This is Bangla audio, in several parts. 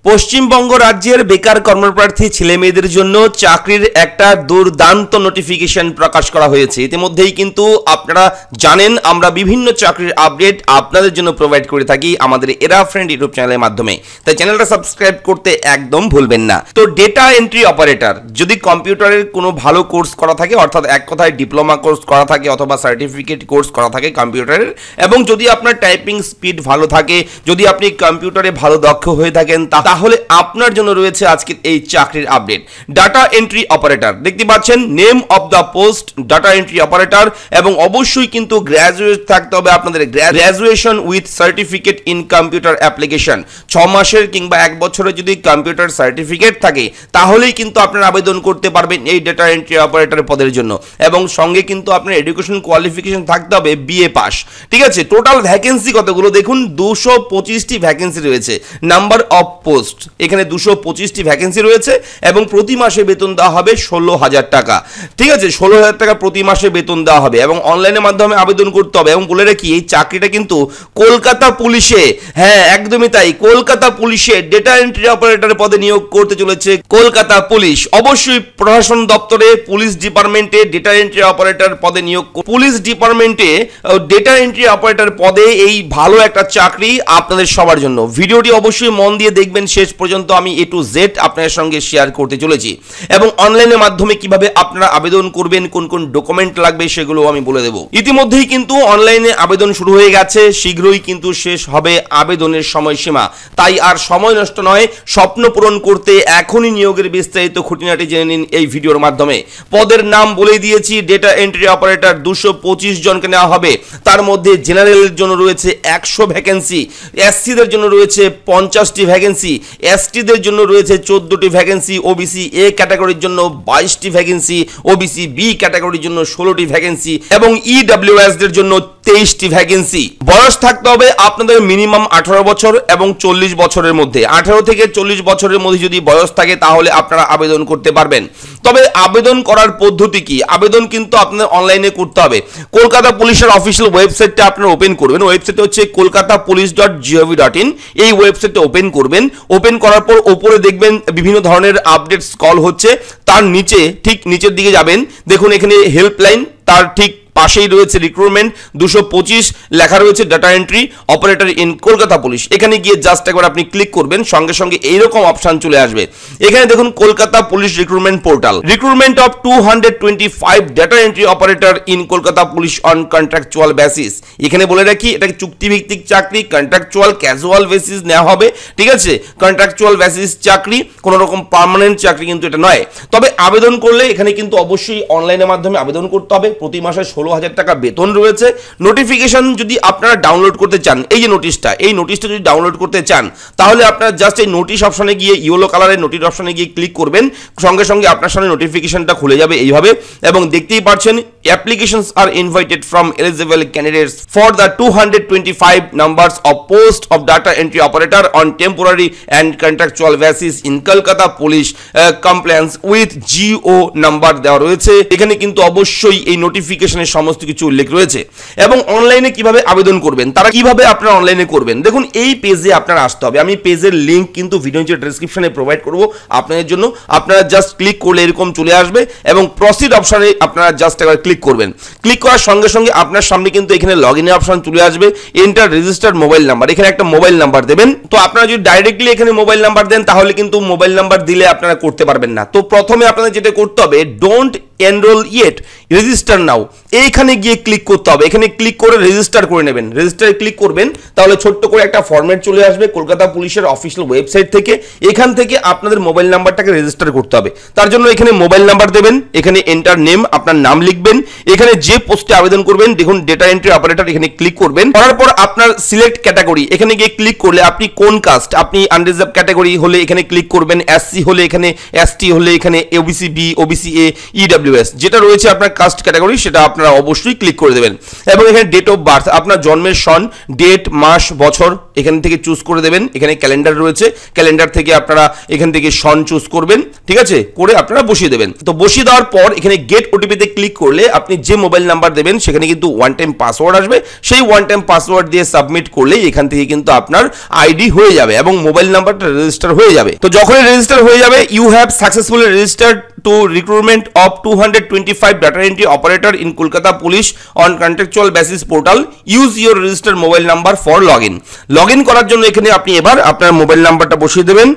পশ্চিমবঙ্গ রাজ্যের বেকার কর্মপ্রার্থী ছেলেমেয়েদের জন্য চাকরির একটা দুর্দান্ত নোটিফিকেশন প্রকাশ করা হয়েছে। ইতিমধ্যেই কিন্তু আপনারা জানেন আমরা বিভিন্ন চাকরির আপডেট আপনাদের জন্য প্রোভাইড করে থাকি আমাদের এরা ফ্রেন্ড ইউটিউব চ্যানেলের মাধ্যমে, তাই চ্যানেলটা সাবস্ক্রাইব করতে একদম ভুলবেন না। তো ডেটা এন্ট্রি অপারেটর, যদি কম্পিউটারের কোনো ভালো কোর্স করা থাকে, অর্থাৎ এক কথায় ডিপ্লোমা কোর্স করা থাকে অথবা সার্টিফিকেট কোর্স করা থাকে কম্পিউটারের, এবং যদি আপনার টাইপিং স্পিড ভালো থাকে, যদি আপনি কম্পিউটারে ভালো দক্ষ হয়ে থাকেন, তাহলে আপনার জন্য রয়েছে আজকের এই চাকরির আপডেট। ডাটা এন্ট্রি অপারেটর দেখতে পাচ্ছেন, name of the post data entry operator, এবং অবশ্যই কিন্তু গ্র্যাজুয়েট থাকতে হবে আপনাদের, graduation with certificate in computer application. 6 মাসের কিংবা 1 বছরের যদি কম্পিউটার সার্টিফিকেট থাকে তাহলেই কিন্তু আপনারা আবেদন করতে পারবেন এই ডাটা এন্ট্রি অপারেটর পদের জন্য, এবং সঙ্গে কিন্তু আপনার এডুকেশন কোয়ালিফিকেশন থাকতে হবে BA পাস। ঠিক আছে, টোটাল ভ্যাকেন্সি কতগুলো দেখুন, 225টি ভ্যাকেন্সি রয়েছে। নাম্বার অফ পোস্ট এখানে 225টি ভ্যাকেন্সি রয়েছে, এবং প্রতি মাসে বেতন দেওয়া হবে 16,000 টাকা। ঠিক আছে, 16,000 টাকা প্রতি মাসে বেতন দেওয়া হবে, এবং অনলাইনের মাধ্যমে আবেদন করতে হবে। এবং বলে রাখি, এই চাকরিটা কিন্তু কলকাতা পুলিশে, হ্যাঁ একদমই তাই, কলকাতা পুলিশে ডেটা এন্ট্রি অপারেটর পদে নিয়োগ করতে চলেছে কলকাতা পুলিশ। অবশ্যই প্রশাসন দপ্তরে পুলিশ ডিপার্টমেন্টে ডেটা এন্ট্রি অপারেটর পদে নিয়োগ, পুলিশ ডিপার্টমেন্টে ডেটা এন্ট্রি অপারেটর পদে এই ভালো একটা চাকরি আপনাদের সবার জন্য। ভিডিওটি অবশ্যই মন দিয়ে দেখবেন শেষ পর্যন্ত, আমি A to Z আপনাদের সঙ্গে শেয়ার করতে চলেছি, এবং অনলাইনের মাধ্যমে কিভাবে আপনারা আবেদন করবেন, কোন কোন ডকুমেন্ট লাগবে সেগুলো আমি বলে দেবো। ইতিমধ্যেই কিন্তু অনলাইনে আবেদন শুরু হয়ে গেছে, শীঘ্রই কিন্তু শেষ হবে আবেদনের সময়সীমা, তাই আর সময় নষ্ট নয়, স্বপ্ন পূরণ করতে এখনই নিয়োগের বিস্তারিত খুঁটিনাটি জেনে নিন এই ভিডিওর মাধ্যমে। পদের নাম বলে দিয়েছি, ডেটা এন্ট্রি অপারেটর 225 জনকে নেওয়া হবে। তার মধ্যে জেনারেলের জন্য রয়েছে 100 ভ্যাকেন্সি, SC-দের জন্য রয়েছে 50টি ভ্যাকেন্সি, ST-দের জন্য রয়েছে 14টি ভ্যাকেন্সি, OBC A ক্যাটাগরির জন্য 22টি ভ্যাকেন্সি, OBC B ক্যাটাগরির জন্য 16টি ভ্যাকেন্সি, এবং EWS-দের জন্য 23টি ভ্যাকেন্সি। বয়স থাকতে হবে আপনাদের মিনিমাম 18 বছর এবং 40 বছরের মধ্যে। 18 থেকে 40 বছরের মধ্যে যদি বয়স থাকে তাহলে আপনারা আবেদন করতে পারবেন। তবে আবেদন করার পদ্ধতি কি? আবেদন কিন্তু আপনাদের অনলাইনে করতে হবে। কলকাতা পুলিশের অফিসিয়াল ওয়েবসাইটটা আপনারা ওপেন করবেন। ওয়েবসাইট হচ্ছে kolkatapolice.gov.in। এই ওয়েবসাইটটা ওপেন করবেন। ওপেন করার পর ওপরে দেখবেন বিভিন্ন ধরনের আপডেট স্ক্রল হচ্ছে, তার নিচে ঠিক নিচের দিকে যাবেন, দেখুন এখানে হেল্পলাইন, তার ঠিক পাশেই রয়েছে রিক্রুটমেন্ট 225, লেখা রয়েছে data entry operator in Kolkata police. এখানে গিয়ে জাস্ট একবার আপনি ক্লিক করবেন, সঙ্গে সঙ্গে এইরকম অপশন চলে আসবে। এখানে দেখুন Kolkata police recruitment portal, recruitment of 225 data entry operator in Kolkata police on contractual basis. এখানে বলে রাখি, এটা চুক্তিভিত্তিক চাকরি, কন্ট্রাকচুয়াল ক্যাজুয়াল বেসিস নেওয়া হবে। ঠিক আছে, কন্ট্রাকচুয়াল বেসিস চাকরি, কোনো রকম পার্মানেন্ট চাকরি কিন্তু এটা নয়। তবে আবেদন করলে এখানে কিন্তু অবশ্যই অনলাইনের মাধ্যমে আবেদন করতে হবে। প্রতি মাসে 16,000 টাকা বেতন রয়েছে। নোটিফিকেশন যদি আপনারা ডাউনলোড করতে চান, এই যে নোটিশটা, এই নোটিশটা যদি ডাউনলোড করতে চান তাহলে আপনারা জাস্ট এই নোটিশ অপশনে গিয়ে, ইয়েলো কালারের নোটিশ অপশনে গিয়ে ক্লিক করবেন, সঙ্গে সঙ্গে আপনার সামনে নোটিফিকেশনটা খুলে যাবে এইভাবে, এবং দেখতেই পাচ্ছেন applications are invited from eligible candidates for the 225 numbers of post of data entry operator on temporary and contractual basis in Kolkata Police compliance with GO number দেওয়া রয়েছে। এখানে কিন্তু অবশ্যই এই নোটিফিকেশনের সমস্ত কিছু উল্লেখ রয়েছে, এবং অনলাইনে কিভাবে আবেদন করবেন, তারা কিভাবে আপনারা অনলাইনে করবেন, দেখুন এই পেজে আপনারা আসতে হবে। আমি পেজের লিঙ্ক কিন্তু ভিডিও ডেসক্রিপশনে প্রোভাইড করব আপনাদের জন্য। আপনারা জাস্ট ক্লিক করলে এরকম চলে আসবে, এবং প্রসিড অপশনে আপনারা জাস্ট একবার ক্লিক করবেন। ক্লিক করার সঙ্গে সঙ্গে আপনার সামনে কিন্তু এখানে লগইনের অপশন চলে আসবে। এন্টার রেজিস্টার্ড মোবাইল নাম্বার, এখানে একটা মোবাইল নাম্বার দেবেন। তো আপনারা যদি ডাইরেক্টলি এখানে মোবাইল নাম্বার দেন তাহলে কিন্তু মোবাইল নাম্বার দিলে আপনারা করতে পারবেন না। তো প্রথমে আপনাদের যেটা করতে হবে, don't enroll yet, register now, এইখানে গিয়ে ক্লিক করতে হবে। এখানে ক্লিক করে রেজিস্টার করে নেবেন। রেজিস্টারে ক্লিক করবেন, তাহলে ছোট্ট করে একটা ফরম্যাট চলে আসবে কলকাতা পুলিশের অফিসিয়াল ওয়েবসাইট থেকে। এখান থেকে আপনাদের মোবাইল নাম্বারটাকে রেজিস্টার করতে হবে। তার জন্য এখানে মোবাইল নাম্বার দেবেন, এখানে এন্টার নেম, আপনার নাম লিখবেন, এখানে যে পোস্টে আবেদন করবেন দেখুন ডেটা এন্ট্রি অপারেটর, এখানে ক্লিক করবেন। করার পর আপনার সিলেক্ট ক্যাটাগরি, এখানে গিয়ে ক্লিক করলে আপনি কোন কাস্ট, আপনি আনরিজার্ভ ক্যাটাগরি হলে এখানে ক্লিক করবেন, SC হলে এখানে, ST হলে এখানে, OBC B, OBC A, EWS যেটা রয়েছে আপনার কাস্ট ক্যাটাগরি সেটা আপনারা অবশ্যই ক্লিক করে দেবেন এবং এখানে ডেট অফ বার্থ আপনার জন্মের সন, ডেট, মাস, বছর এখান থেকে চুজ করে দেবেন। এখানে ক্যালেন্ডার রয়েছে, ক্যালেন্ডার থেকে আপনারা এখান থেকে সন চুজ করবেন, ঠিক আছে, করে আপনারা বসিয়ে দেবেন। তো বসিয়ে দেওয়ার পর এখানে গেট ওটিপিতে ক্লিক করলে আপনি যে মোবাইল নাম্বার দেবেন সেখানে কিন্তু ওয়ান টাইম পাসওয়ার্ড আসবে, সেই ওয়ান টাইম পাসওয়ার্ড দিয়ে সাবমিট করলেই এখান থেকে কিন্তু আপনার আইডি হয়ে যাবে এবং মোবাইল নাম্বারটা রেজিস্টার হয়ে যাবে। তো যখনই রেজিস্টার হয়ে যাবে, you have successfully registered to recruitment of 225 data entry operator in Kolkata Police on contractual basis portal. Use your registered mobile number for login. Login করার জন্য এখানে আপনি এবার আপনার মোবাইল নাম্বারটা বসিয়ে দেবেন।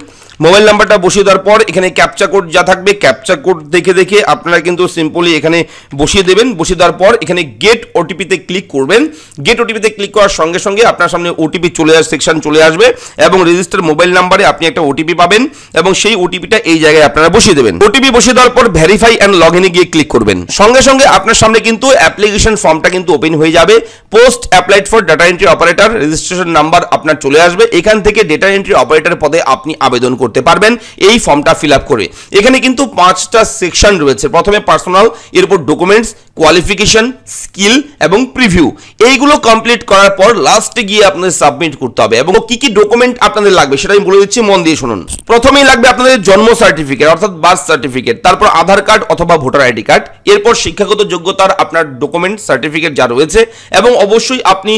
মোবাইল নাম্বারটা বসিয়ে দেওয়ার পর এখানে ক্যাপচা কোড যা থাকবে ক্যাপচা কোড দেখে আপনারা কিন্তু সিম্পলি এখানে বসিয়ে দেবেন। বসিয়ে দেওয়ার পর এখানে গেট ওটিপিতে ক্লিক করবেন। গেট ওটিপিতে ক্লিক করার সঙ্গে সঙ্গে আপনার সামনে ওটিপি সেকশন চলে আসবে এবং রেজিস্টার মোবাইল নাম্বারে আপনি একটা ওটিপি পাবেন এবং সেই ওটিপিটা এই জায়গায় আপনারা বসিয়ে দেবেন। ওটিপি বসিয়ে দেওয়ার পর ভেরিফাই অ্যান্ড লগ ইনে গিয়ে ক্লিক করবেন। সঙ্গে সঙ্গে আপনার সামনে কিন্তু অ্যাপ্লিকেশন ফর্মটা কিন্তু ওপেন হয়ে যাবে। Post applied for data entry operator, registration number আপনার চলে আসবে। এখান থেকে ডেটা এন্ট্রি অপারেটর পদে আপনি আবেদন করতে পারবেন এই ফর্মটা ফিল আপ করে। এখানে কিন্তু 5টা সেকশন রয়েছে। প্রথমে পার্সোনাল, এরপর ডকুমেন্টস, কোয়ালিফিকেশন, স্কিল এবং প্রিভিউ। এইগুলো কমপ্লিট করার পর লাস্টে গিয়ে আপনাদের সাবমিট করতে হবে এবং কি কি ডকুমেন্ট আপনাদের লাগবে সেটা আমি বলে দিচ্ছি, মন দিয়ে শুনুন। প্রথমেই লাগবে আপনাদের জন্ম সার্টিফিকেট অর্থাৎ বার্থ সার্টিফিকেট, তারপর আধার কার্ড অথবা ভোটার আইডি কার্ড, এরপর শিক্ষাগত যোগ্যতার আপনার ডকুমেন্ট সার্টিফিকেট যা রয়েছে এবং অবশ্যই আপনি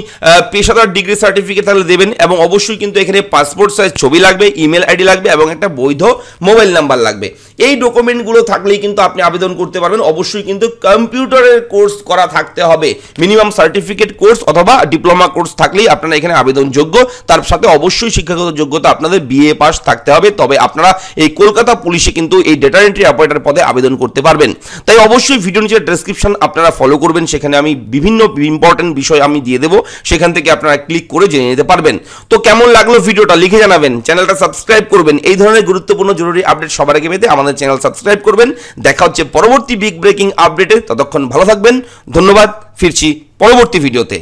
পেশাদার ডিগ্রি সার্টিফিকেট তাহলে দেবেন এবং অবশ্যই কিন্তু এখানে পাসপোর্ট সাইজ ছবি লাগবে, ইমেল আইডি লাগবে এবং একটা বৈধ মোবাইল নাম্বার লাগবে। এই ডকুমেন্টগুলো থাকলেই কিন্তু আপনি আবেদন করতে পারবেন। অবশ্যই কিন্তু কম্পিউটারের কোর্স করা থাকতে হবে, মিনিমাম সার্টিফিকেট কোর্স অথবা ডিপ্লোমা কোর্স থাকলেই আপনারা এখানে আবেদনযোগ্য। তার সাথে অবশ্যই শিক্ষাগত যোগ্যতা আপনাদের বিএ পাস থাকতে হবে, তবে আপনারা এই কলকাতা পুলিশে কিন্তু এই ডেটা এন্ট্রি অপারেটর পদে আবেদন করতে পারবেন। তাই অবশ্যই ভিডিও নিচে ডেসক্রিপশন আপনারা ফলো করবেন, সেখানে আমি বিভিন্ন ইম্পর্টেন্ট বিষয় আমি দিয়ে দেবো, সেখান থেকে আপনারা ক্লিক করে জেনে নিতে পারবেন। তো কেমন লাগলো ভিডিওটা লিখে জানাবেন, চ্যানেলটা সাবস্ক্রাইব করবেন। এই ধরনের গুরুত্বপূর্ণ জরুরি আপডেট সবার আগে পেতে আমাদের চ্যানেল সাবস্ক্রাইব করবেন। দেখা হচ্ছে পরবর্তী বিগ ব্রেকিং আপডেটে, ততক্ষণ ভালো থাকবেন, ধন্যবাদ। ফিরছি পরবর্তী ভিডিওতে।